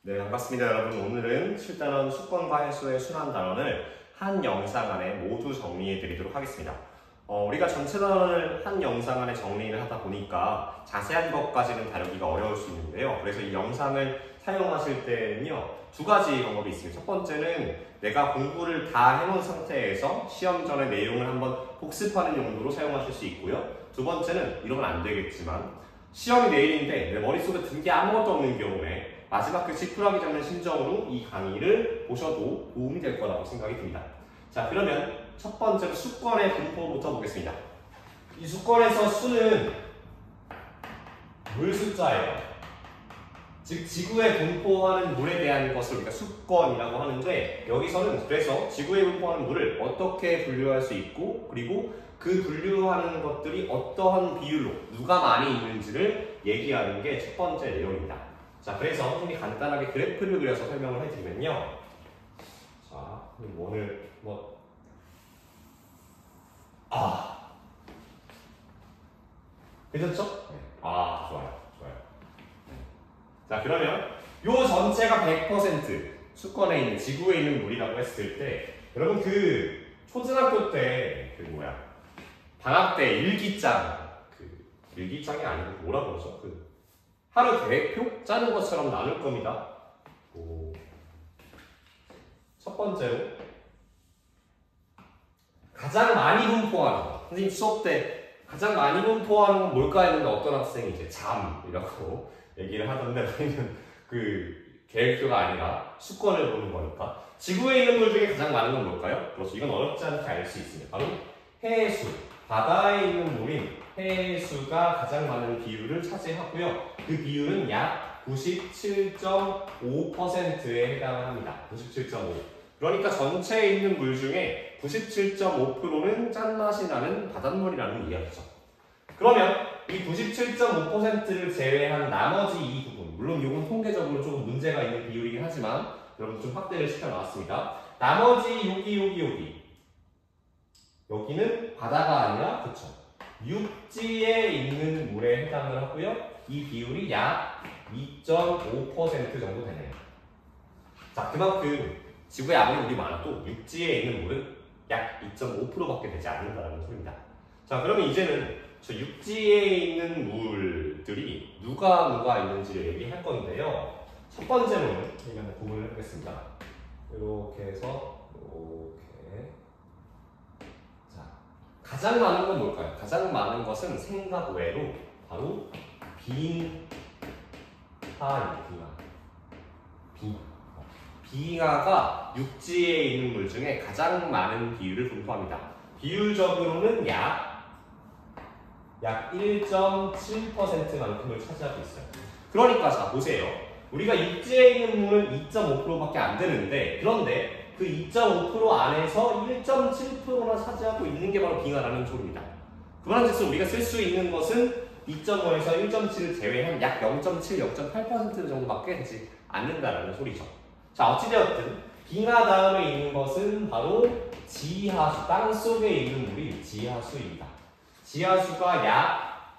네, 반갑습니다 여러분. 오늘은 7단원 수권과 해수의 순환단원을 한 영상 안에 모두 정리해 드리도록 하겠습니다. 우리가 전체 단원을 한 영상 안에 정리를 하다 보니까 자세한 것까지는 다루기가 어려울 수 있는데요. 그래서 이 영상을 사용하실 때는요, 두 가지 방법이 있습니다. 첫 번째는 내가 공부를 다 해놓은 상태에서 시험 전에 내용을 한번 복습하는 용도로 사용하실 수 있고요. 두 번째는 이러면 안 되겠지만 시험이 내일인데 내 머릿속에 든 게 아무것도 없는 경우에 마지막 그 지푸라기 잡는 심정으로 이 강의를 보셔도 도움이 될 거라고 생각이 듭니다. 자, 그러면 첫 번째로 수권의 분포부터 보겠습니다. 이 수권에서 수는 물 숫자예요. 즉 지구에 분포하는 물에 대한 것을 우리가 수권이라고 하는데, 여기서는 그래서 지구에 분포하는 물을 어떻게 분류할 수 있고, 그리고 그 분류하는 것들이 어떠한 비율로 누가 많이 있는지를 얘기하는 게 첫 번째 내용입니다. 자, 그래서 선생님이 간단하게 그래프를 그려서 설명을 해드리면요. 자, 오늘 괜찮죠? 네. 좋아요. 자, 그러면 요 전체가 100% 수권에 있는, 지구에 있는 물이라고 했을 때, 여러분 그 초등학교 때 방학 때 일기장, 일기장이 아니고 뭐라 그러죠? 하루 계획표 짜는 것처럼 나눌 겁니다. 첫 번째로 가장 많이 분포하는 거. 선생님 수업 때 가장 많이 분포하는 건 뭘까 했는데 어떤 학생이 이제 잠이라고 얘기를 하던데, 저희는 그 계획표가 아니라 수권을 보는 거니까. 지구에 있는 물 중에 가장 많은 건 뭘까요? 그렇죠. 이건 어렵지 않게 알 수 있습니다. 바로 해수. 바다에 있는 물인 해수가 가장 많은 비율을 차지하고요. 그 비율은 약 97.5%에 해당을 합니다. 97.5. 그러니까 전체에 있는 물 중에 97.5%는 짠맛이 나는 바닷물이라는 이야기죠. 그러면 이 97.5%를 제외한 나머지 이 부분, 물론 이건 통계적으로 조금 문제가 있는 비율이긴 하지만 여러분 좀 확대를 시켜놨습니다. 나머지 여기는 바다가 아니라, 그쵸, 육지에 있는 물에 해당을 하고요. 이 비율이 약 2.5% 정도 되네요. 자, 그만큼 지구에 아무리 물이 많아도 육지에 있는 물은 약 2.5%밖에 되지 않는다는 소리입니다. 자, 그러면 이제는 저 육지에 있는 물들이 누가 있는지를 얘기할 건데요. 첫 번째로는 한번 구분을 해보겠습니다. 이렇게 해서 이렇게. 자, 가장 많은 건 뭘까요? 가장 많은 것은 생각 외로 바로 빙하입니다. 빙하가 육지에 있는 물 중에 가장 많은 비율을 분포합니다. 비율적으로는 약 1.7%만큼을 차지하고 있어요. 그러니까 자, 보세요. 우리가 육지에 있는 물은 2.5%밖에 안 되는데, 그런데 그 2.5% 안에서 1.7%나 차지하고 있는 게 바로 빙하라는 소리입니다. 그런 뜻은 우리가 쓸 수 있는 것은 2.5에서 1.7을 제외한 약 0.7, 0.8% 정도밖에 되지 않는다는 소리죠. 자, 어찌되었든 빙하 다음에 있는 것은 바로 지하수, 땅 속에 있는 물이 지하수입니다. 지하수가 약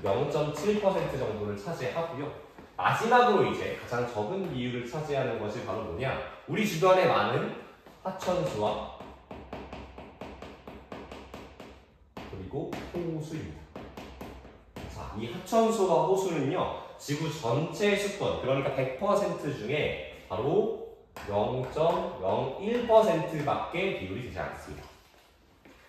0.7% 정도를 차지하고요. 마지막으로 이제 가장 적은 비율을 차지하는 것이 바로 뭐냐? 우리 주변에 많은 하천수와 그리고 호수입니다. 자, 이 하천수와 호수는요, 지구 전체 수권, 그러니까 100% 중에 바로 0.01%밖에 비율이 되지 않습니다.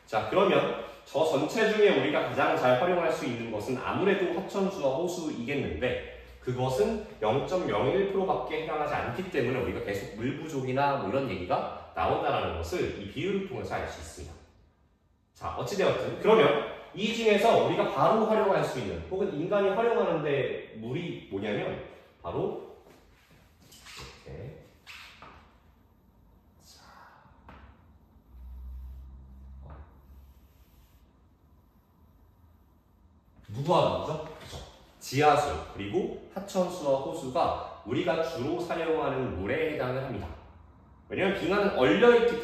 자, 그러면 저 전체 중에 우리가 가장 잘 활용할 수 있는 것은 아무래도 하천수와 호수이겠는데, 그것은 0.01%밖에 해당하지 않기 때문에 우리가 계속 물 부족이나 이런 얘기가 나온다는 것을 이 비율을 통해서 알 수 있습니다. 자, 어찌되었든 그러면 이 중에서 우리가 바로 활용할 수 있는, 혹은 인간이 활용하는데 물이 뭐냐면 바로 이렇게. 누구와 누구죠? 그렇죠. 지하수, 그리고 하천수와 호수가 우리가 주로 사용하는 물에 해당을 합니다. 왜냐하면 빙하는 얼어있기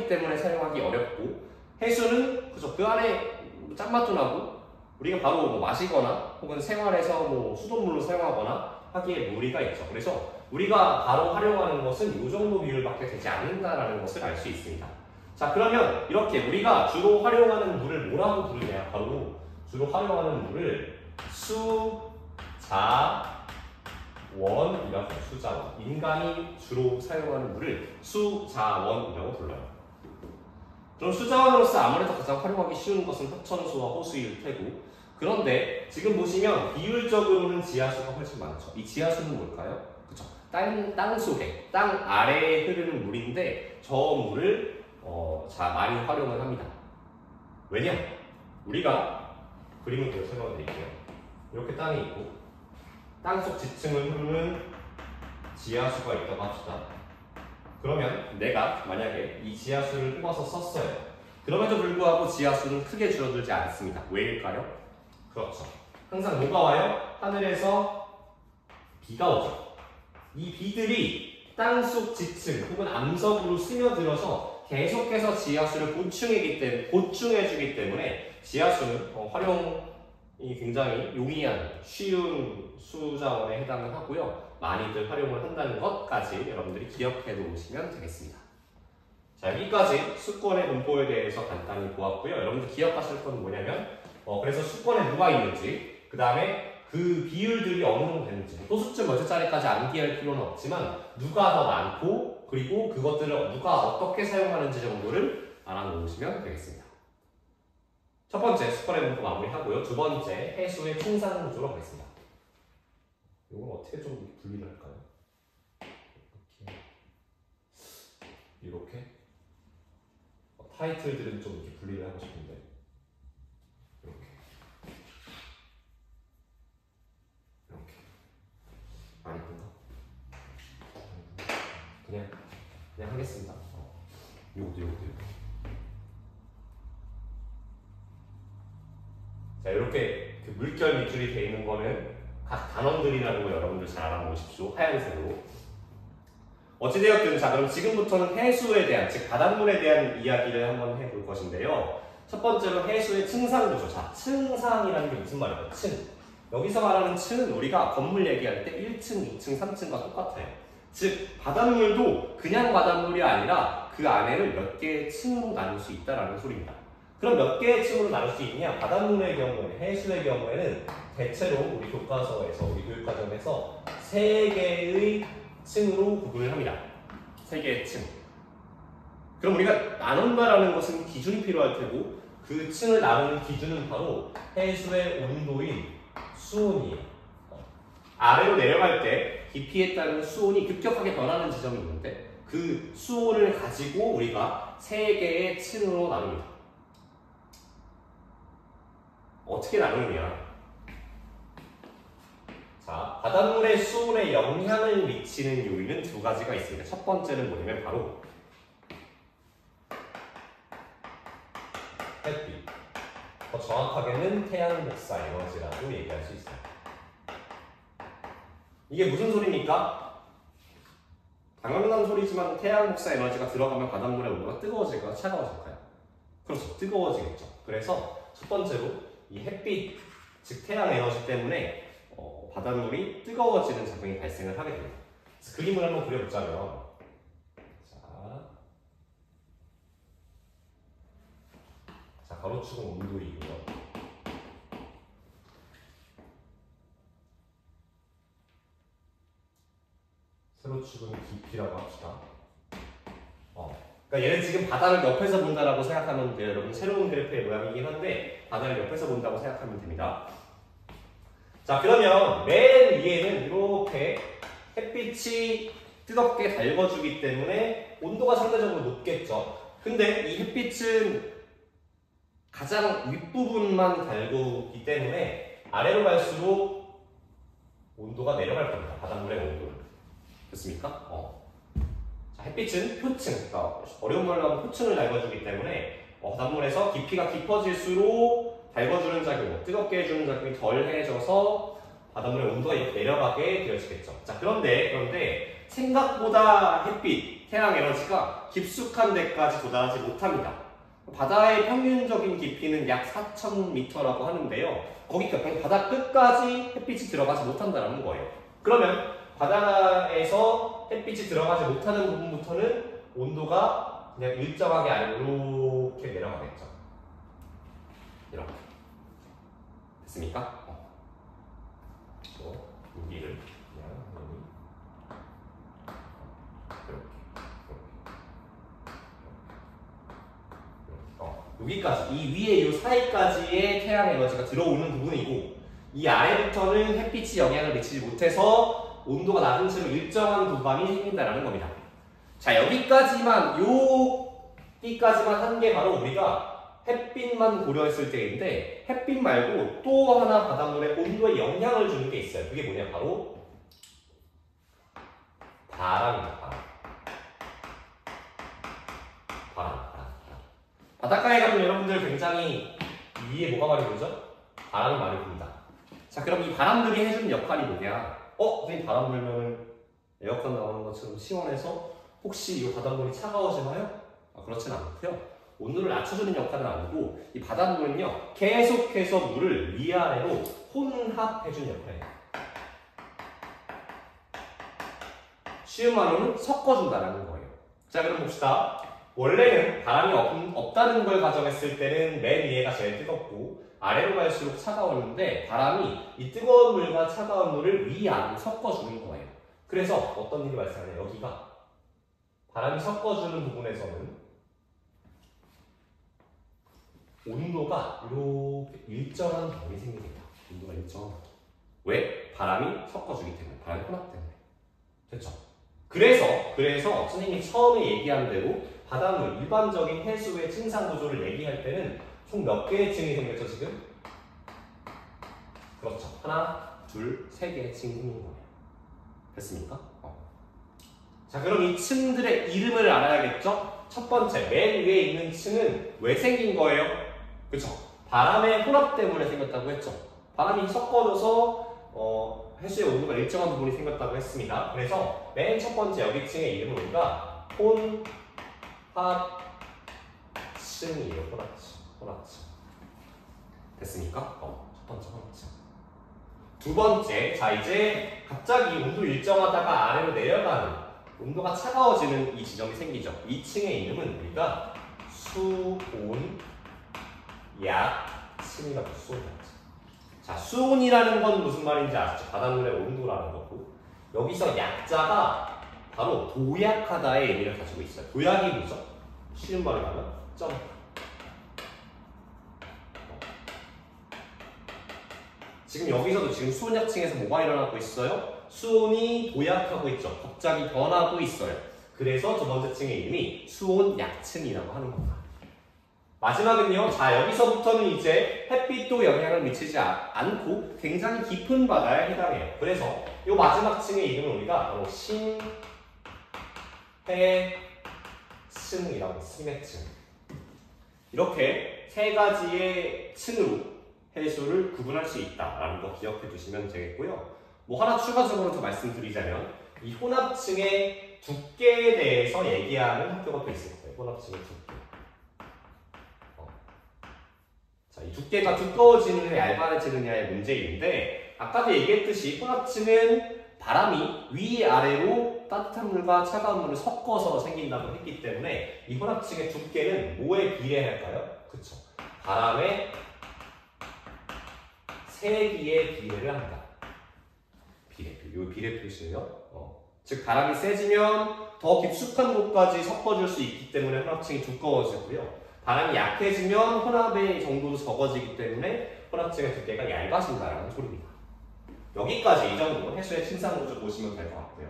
때문에 사용하기 어렵고, 해수는 그죠, 그 안에 짠맛도 나고 우리가 바로 마시거나 혹은 생활에서 수돗물로 사용하거나 하기에 무리가 있죠. 그래서 우리가 바로 활용하는 것은 이 정도 비율밖에 되지 않는다라는 것을 알 수 있습니다. 자, 그러면 이렇게 우리가 주로 활용하는 물을 뭐라고 부르냐? 바로 주로 활용하는 물을 수자원이라고, 수자원. 인간이 주로 사용하는 물을 수자원이라고 불러요. 그럼 수자원으로서 아무래도 가장 활용하기 쉬운 것은 합천수와 호수일 테고, 그런데 지금 보시면 비율적으로는 지하수가 훨씬 많죠. 이 지하수는 뭘까요? 그쵸? 땅 속에, 땅 아래에 흐르는 물인데 저 물을 많이 활용을 합니다. 왜냐? 우리가 그림을 그려 설명해 드릴게요. 이렇게 땅이 있고 땅속 지층을 흐르는 지하수가 있다고 합시다. 그러면 내가 만약에 이 지하수를 뽑아서 썼어요. 그럼에도 불구하고 지하수는 크게 줄어들지 않습니다. 왜일까요? 그렇죠. 항상 뭐가 와요? 하늘에서 비가 오죠. 이 비들이 땅속 지층 혹은 암석으로 스며들어서 계속해서 지하수를 보충해주기 때문에 지하수는 활용이 굉장히 용이한 쉬운 수자원에 해당을 하고요. 많이들 활용을 한다는 것까지 여러분들이 기억해 놓으시면 되겠습니다. 자, 여기까지 수권의 분포에 대해서 간단히 보았고요. 여러분들 기억하실 건 뭐냐면 그래서 수권에 누가 있는지, 그 다음에 그 비율들이 어느 정도 되는지, 소수점 몇 자리까지 암기할 필요는 없지만 누가 더 많고 그리고 그것들을 누가 어떻게 사용하는지 정도를 알아놓으시면 되겠습니다. 첫 번째 수권의 분포 마무리하고요. 두 번째 해수의 충상 구조로 가겠습니다. 이건 어떻게 좀 분리를 할까요? 이렇게 타이틀들은 좀 이렇게 분리를 하고 싶은데 이렇게 많이 큰가? 그냥 하겠습니다. 요것도. 자, 이렇게 그 물결 밑줄이 되어 있는 거는 각 단원들이라는 거 여러분들 잘 알아보십시오. 하얀색으로. 어찌되었든, 자, 그럼 지금부터는 해수에 대한, 즉 바닷물에 대한 이야기를 한번 해볼 것인데요. 첫 번째로 해수의 층상구조. 자, 층상이라는 게 무슨 말이에요? 층. 여기서 말하는 층은 우리가 건물 얘기할 때 1층, 2층, 3층과 똑같아요. 즉, 바닷물도 그냥 바닷물이 아니라 그 안에를 몇 개의 층으로 나눌 수 있다는 소리입니다. 그럼 몇 개의 층으로 나눌 수 있냐? 바닷물의 경우에는, 해수의 경우에는 대체로 우리 교과서에서, 우리 교육과정에서 3개의 층으로 구분을 합니다. 3개의 층. 그럼 우리가 나눈다라는 것은 기준이 필요할 테고, 그 층을 나누는 기준은 바로 해수의 온도인 수온이에요. 아래로 내려갈 때 깊이에 따른 수온이 급격하게 변하는 지점이 있는데 그 수온을 가지고 우리가 3개의 층으로 나눕니다. 어떻게 나누느냐? 자, 바닷물의 수온에 영향을 미치는 요인은 2가지가 있습니다. 첫 번째는 뭐냐면 바로 햇빛, 더 정확하게는 태양 복사 에너지라고 얘기할 수 있어요. 이게 무슨 소리입니까? 당연한 소리지만 태양 복사 에너지가 들어가면 바닷물의 온도가 뜨거워질까요? 차가워질까요? 그렇죠. 뜨거워지겠죠. 그래서 첫 번째로 이 햇빛, 즉 태양 에너지 때문에 바닷물이 뜨거워지는 작용이 발생을 하게 됩니다. 그래서 그림을 한번 그려보자면, 자, 가로축은 온도이고요. 세로축은 깊이라고 합시다. 그러니까 얘는 지금 바다를 옆에서 본다라고 생각하면 돼요. 여러분, 새로운 그래프의 모양이긴 한데 바다를 옆에서 본다고 생각하면 됩니다. 자, 그러면 맨 위에는 이렇게 햇빛이 뜨겁게 달궈주기 때문에 온도가 상대적으로 높겠죠. 근데 이 햇빛은 가장 윗부분만 달구기 때문에 아래로 갈수록 온도가 내려갈 겁니다. 바닷물의 온도는. 됐습니까? 자, 햇빛은 표층, 그러니까 어려운 말로 하면 표층을 달궈주기 때문에 바닷물에서 깊이가 깊어질수록 달궈주는 작용, 뜨겁게 해주는 작용이 덜해져서 바닷물의 온도가 이렇게 내려가게 되어지겠죠. 자, 그런데 생각보다 햇빛, 태양 에너지가 깊숙한 데까지 도달하지 못합니다. 바다의 평균적인 깊이는 약 4,000m라고 하는데요. 거기까지 바다 끝까지 햇빛이 들어가지 못한다는 거예요. 그러면 바다에서 햇빛이 들어가지 못하는 부분부터는 온도가 그냥 일정하게 아래로 이렇게 내려가겠죠. 이렇게. 됐습니까? 여기를 그냥 이렇게. 여기까지, 이 위에 이 사이까지의 태양 에너지가 들어오는 부분이고, 이 아래부터는 햇빛이 영향을 미치지 못해서 온도가 낮은 채로 일정한 구간이 생긴다는 겁니다. 자, 여기까지만, 여기까지만 한 게 바로 우리가 햇빛만 고려했을 때인데, 햇빛 말고 또 하나 바닷물의 온도에 영향을 주는 게 있어요. 그게 뭐냐, 바로 바람입니다. 바람. 바닷가에 가면 여러분들 굉장히 위에 뭐가 많이 보이죠? 바람이 많이 붑니다. 자, 그럼 이 바람들이 해주는 역할이 뭐냐? 선생님 바람 불면은 에어컨 나오는 것처럼 시원해서 혹시 이 바닷물이 차가워지나요? 그렇진 않고요. 온도를 낮춰주는 역할은 아니고, 이 바닷물은요 계속해서 물을 위아래로 혼합해주는 역할이에요. 쉬운 말로는 섞어준다는 거예요. 자, 그럼 봅시다. 원래는 바람이 없다는 걸 가정했을 때는 맨 위에가 제일 뜨겁고 아래로 갈수록 차가웠는데, 바람이 이 뜨거운 물과 차가운 물을 위아래로 섞어주는 거예요. 그래서 어떤 일이 발생하냐, 여기가 바람이 섞어주는 부분에서는 온도가 이렇게 일정한 변이 생깁니다. 온도가 일정한 변. 왜? 바람이 섞어주기 때문에, 바람이 혼합 때문에. 됐죠? 그래서 선생님이 처음에 얘기한 대로 바닷물, 일반적인 해수의 층상 구조를 얘기할 때는 총 몇 개의 층이 생겼죠, 지금? 그렇죠. 하나, 둘, 세 개의 층이 생긴 거예요. 됐습니까? 자, 그럼 이 층들의 이름을 알아야겠죠? 첫 번째, 맨 위에 있는 층은 왜 생긴 거예요? 그쵸? 바람의 혼합 때문에 생겼다고 했죠. 바람이 섞어져서 해수의 온도가 일정한 부분이 생겼다고 했습니다. 그래서 맨 첫 번째 여기 층의 이름을 우리가 혼합층이에요. 혼합층. 됐습니까? 첫 번째 혼합층. 두 번째, 자 이제 갑자기 온도 일정하다가 아래로 내려가는, 온도가 차가워지는 이 지점이 생기죠. 이 층의 이름은 우리가 수온약층이라고, 수온약층. 자, 수온이라는 건 무슨 말인지 아시죠? 바닷물의 온도라는 거고, 여기서 약자가 바로 도약하다의 의미를 가지고 있어요. 도약이 뭐죠? 쉬운 말로 하면 점프. 지금 여기서도 지금 수온약층에서 뭐가 일어나고 있어요? 수온이 도약하고 있죠. 갑자기 변하고 있어요. 그래서 두 번째 층의 이름이 수온약층이라고 하는 겁니다. 마지막은요. 자, 여기서부터는 이제 햇빛도 영향을 미치지 않고 굉장히 깊은 바다에 해당해요. 그래서 이 마지막 층의 이름은 우리가 바로 심해층이라고, 심해층. 이렇게 세 가지의 층으로 해수를 구분할 수 있다라는 거 기억해 두시면 되겠고요. 뭐 하나 추가적으로 더 말씀드리자면, 이 혼합층의 두께에 대해서 얘기하는 학교가 또 있을 거예요. 혼합층의 두께. 자, 이 두께가 두꺼워지느냐 얇아지느냐의 문제인데, 아까도 얘기했듯이 혼합층은 바람이 위아래로 따뜻한 물과 차가운 물을 섞어서 생긴다고 했기 때문에 이 혼합층의 두께는 뭐에 비례할까요? 그쵸. 바람의 세기에 비례를 합니다. 비례표. 요 비례표시요. 즉 바람이 세지면 더 깊숙한 곳까지 섞어줄 수 있기 때문에 혼합층이 두꺼워지고요. 바람이 약해지면 혼합의 정도도 적어지기 때문에 혼합층의 두께가 얇아진다는 소리입니다. 여기까지 이 정도 해수의 침상구조 보시면 될 것 같고요.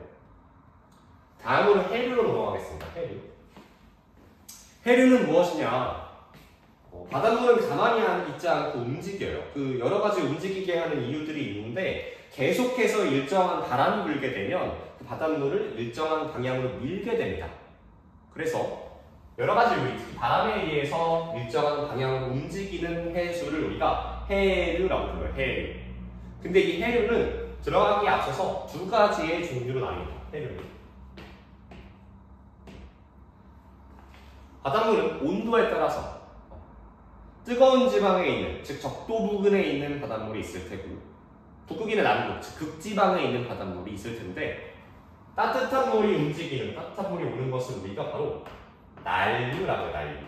다음으로 해류로 넘어가겠습니다. 해류는 무엇이냐? 바닷물은 가만히 있지 않고 움직여요. 그 여러 가지 움직이게 하는 이유들이 있는데, 계속해서 일정한 바람이 불게 되면 그 바닷물을 일정한 방향으로 밀게 됩니다. 그래서 여러 가지 요인, 특히 바람에 의해서 일정한 방향으로 움직이는 해수를 우리가 해류라고 불러요. 해류. 근데 이 해류는 들어가기 앞서서 두 가지의 종류로 나뉩니다. 해류는. 바닷물은 온도에 따라서 뜨거운 지방에 있는, 즉 적도 부근에 있는 바닷물이 있을 테고, 북극이나 남극, 즉 극지방에 있는 바닷물이 있을 텐데 따뜻한 물이 움직이는, 따뜻한 물이 오는 것을 우리가 바로 난류라고 해요. 난류.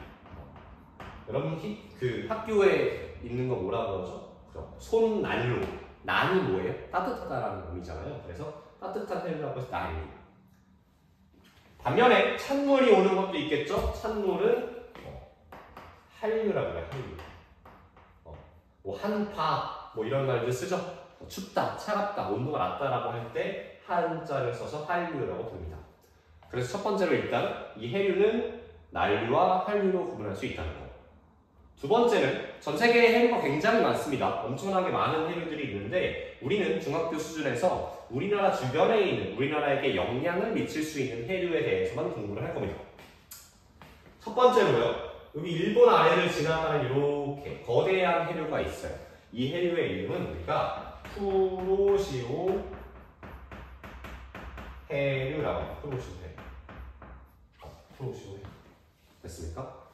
여러분 그 학교에 있는 거 뭐라고 하죠? 손난로. 난이 뭐예요? 따뜻하다라는 의미잖아요. 그래서 따뜻한 해류라고 해서 난류. 반면에 찬물이 오는 것도 있겠죠? 찬물은 한류라고 해요. 한류. 뭐 한파 뭐 이런 말들 쓰죠? 춥다, 차갑다, 온도가 낮다라고 할 때 한자를 써서 한류라고 부릅니다. 그래서 첫 번째로 일단 이 해류는 난류와 한류로 구분할 수 있다는 거. 두 번째는 전 세계에 해류가 굉장히 많습니다. 엄청나게 많은 해류들이 있는데 우리는 중학교 수준에서 우리나라 주변에 있는, 우리나라에게 영향을 미칠 수 있는 해류에 대해서만 공부를 할 겁니다. 첫 번째로요. 여기 일본 아래를 지나가는 이렇게 거대한 해류가 있어요. 이 해류의 이름은 우리가 쿠로시오 해류라고 해요. 쿠로시오 해류. 쿠로시오 해류. 됐습니까?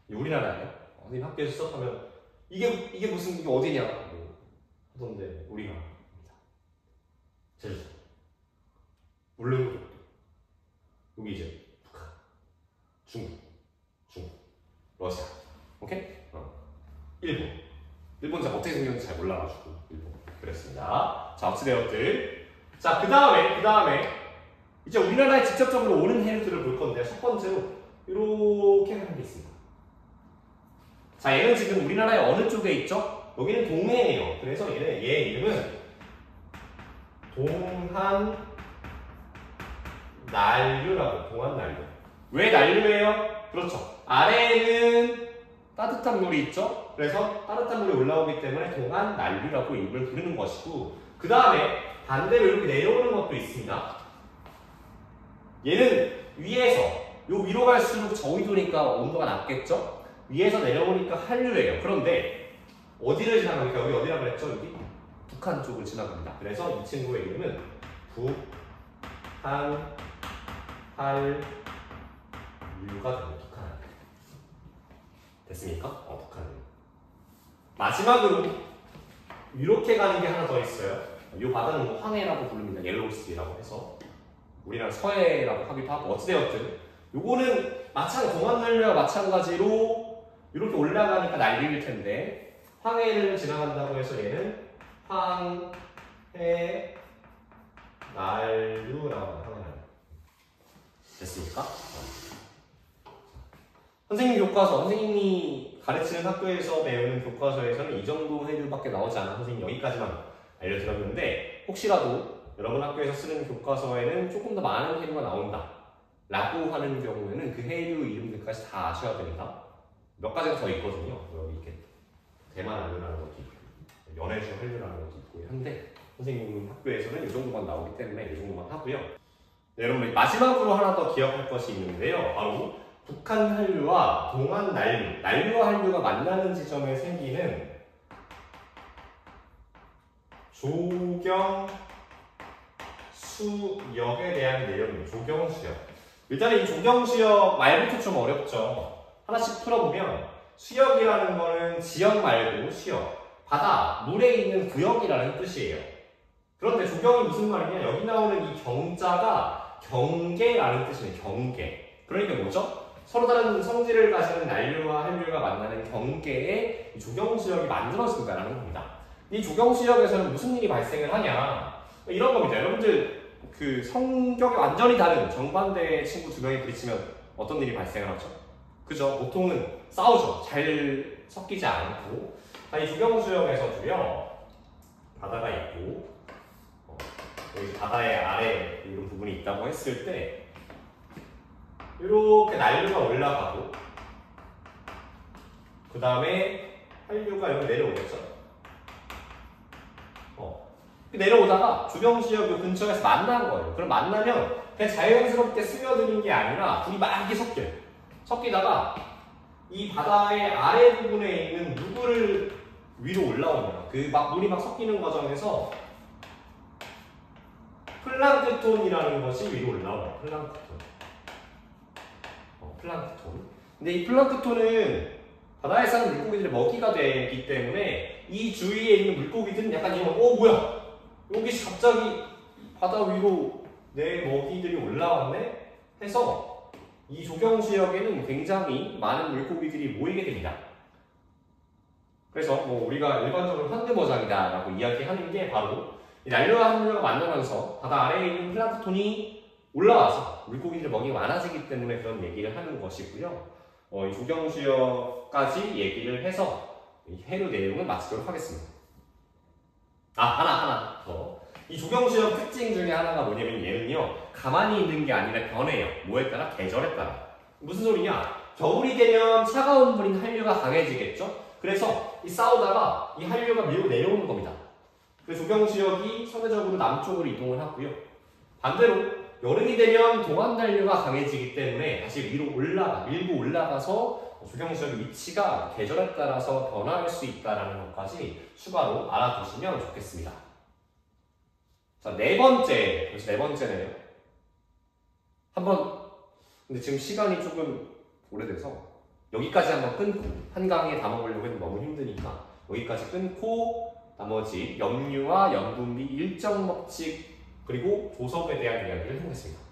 우리나라예요. 어디 학교에서 수업하면 이게 무슨 이게 어디냐 뭐 하던데 우리가 제주도, 울릉도, 여기 이제 북한, 중국, 러시아, 오케이? 일본 제가 어떻게 생겼는지 잘 몰라가지고 일본 그랬습니다. 자, 어찌되었든 자 그 다음에 이제 우리나라에 직접적으로 오는 해류들을 볼 건데 첫 번째로 이렇게 하는 게 있습니다. 자, 얘는 지금 우리나라의 어느 쪽에 있죠? 여기는 동해예요. 그래서 얘 이름은 동한 난류라고. 동한 난류. 왜 난류예요? 그렇죠. 아래에는 따뜻한 물이 있죠. 그래서 따뜻한 물이 올라오기 때문에 동한 난류라고 이름을 부르는 것이고, 그 다음에 반대로 이렇게 내려오는 것도 있습니다. 얘는 위에서 요 위로 갈수록 저위도니까 온도가 낮겠죠? 위에서 내려오니까 한류예요. 그런데 어디를 지나갑니까? 여기 어디라고 그랬죠? 여기 북한 쪽을 지나갑니다. 그래서 이 친구의 이름은 북한 한류가 됩니다. 북한. 됐습니까? 북한. 마지막으로 이렇게 가는 게 하나 더 있어요. 이 바다는 뭐 황해라고 부릅니다. 옐로우시라고 해서 우리나라 서해라고 하기도 하고 어찌되었든 요거는 동한 난류와 마찬가지로 이렇게 올라가니까 난리일 텐데 황해를 지나간다고 해서 얘는 황해 난류라고 합니다. 됐습니까? 선생님 교과서, 선생님이 가르치는 학교에서 배우는 교과서에서는 이 정도 해류밖에 나오지 않아. 선생님 여기까지만 알려드렸는데 혹시라도 여러분 학교에서 쓰는 교과서에는 조금 더 많은 해류가 나온다 라고 하는 경우에는 그 해류 이름들까지 다 아셔야 됩니다. 몇 가지가 더 있거든요. 여기 이렇게 대만 한류라는 것도 있고 연해주 한류라는 것도 있고 한데 선생님 학교에서는 이 정도만 나오기 때문에 이 정도만 하고요. 네, 여러분 마지막으로 하나 더 기억할 것이 있는데요. 바로 북한 한류와 동한 난류, 난류와 한류가 만나는 지점에 생기는 조경 수역에 대한 내용입니다. 조경 수역. 일단은 이 조경 수역 말부터 좀 어렵죠. 하나씩 풀어보면 수역이라는 거는 지역 말고 수역, 바다, 물에 있는 구역이라는 뜻이에요. 그런데 조경이 무슨 말이냐? 여기 나오는 이 경자가 경계라는 뜻이에요. 경계. 그러니까 뭐죠? 서로 다른 성질을 가지는 난류와 한류가 만나는 경계에 조경수역이 만들어진다는 겁니다. 이 조경수역에서는 무슨 일이 발생을 하냐? 이런 겁니다. 여러분들 그 성격이 완전히 다른 정반대의 친구 두 명이 부딪히면 어떤 일이 발생을 하죠? 그죠? 보통은 싸우죠. 잘 섞이지 않고. 이 조경수역에서도요, 바다가 있고, 여기 바다의 아래 이런 부분이 있다고 했을 때, 이렇게 난류가 올라가고, 그 다음에 한류가 여기 내려오겠죠? 내려오다가 조경수역 근처에서 만난 거예요. 그럼 만나면 그냥 자연스럽게 스며드는 게 아니라 둘이 막 이렇게 섞여요. 섞이다가 이 바다의 아래 부분에 있는 누구를 위로 올라오냐. 물이 막 섞이는 과정에서 플랑크톤이라는 것이 위로 올라와요. 플랑크톤. 근데 이 플랑크톤은 바다에 사는 물고기들의 먹이가 되기 때문에 이 주위에 있는 물고기들은 약간 이런 뭐야? 여기 갑자기 바다 위로 내 먹이들이 올라왔네? 해서 이 조경지역에는 굉장히 많은 물고기들이 모이게 됩니다. 그래서 우리가 일반적으로 환금어장이다 라고 이야기하는 게 바로 난류와 한류가 만나면서 바다 아래에 있는 플랑크톤이 올라와서 물고기들 먹이가 많아지기 때문에 그런 얘기를 하는 것이고요. 이 조경지역까지 얘기를 해서 이 해류 내용을 마치도록 하겠습니다. 하나 더. 이 조경지역 특징 중에 하나가 뭐냐면 얘는요, 가만히 있는 게 아니라 변해요. 뭐에 따라? 계절에 따라. 무슨 소리냐? 겨울이 되면 차가운 물인 한류가 강해지겠죠? 그래서 이 싸우다가 이 한류가 밀고 내려오는 겁니다. 그래서 조경지역이 상대적으로 남쪽으로 이동을 하고요. 반대로 여름이 되면 동안 한류가 강해지기 때문에 다시 밀고 올라가서 조경지역의 위치가 계절에 따라서 변화할 수 있다는 것까지 추가로 알아두시면 좋겠습니다. 자, 네 번째네요. 근데 지금 시간이 조금 오래돼서 여기까지 한번 끊고 한 강의에 담아보려고 했는데 너무 힘드니까 여기까지 끊고 나머지 염류와 염분 및 일정 법칙 그리고 조석에 대한 이야기를 해보겠습니다.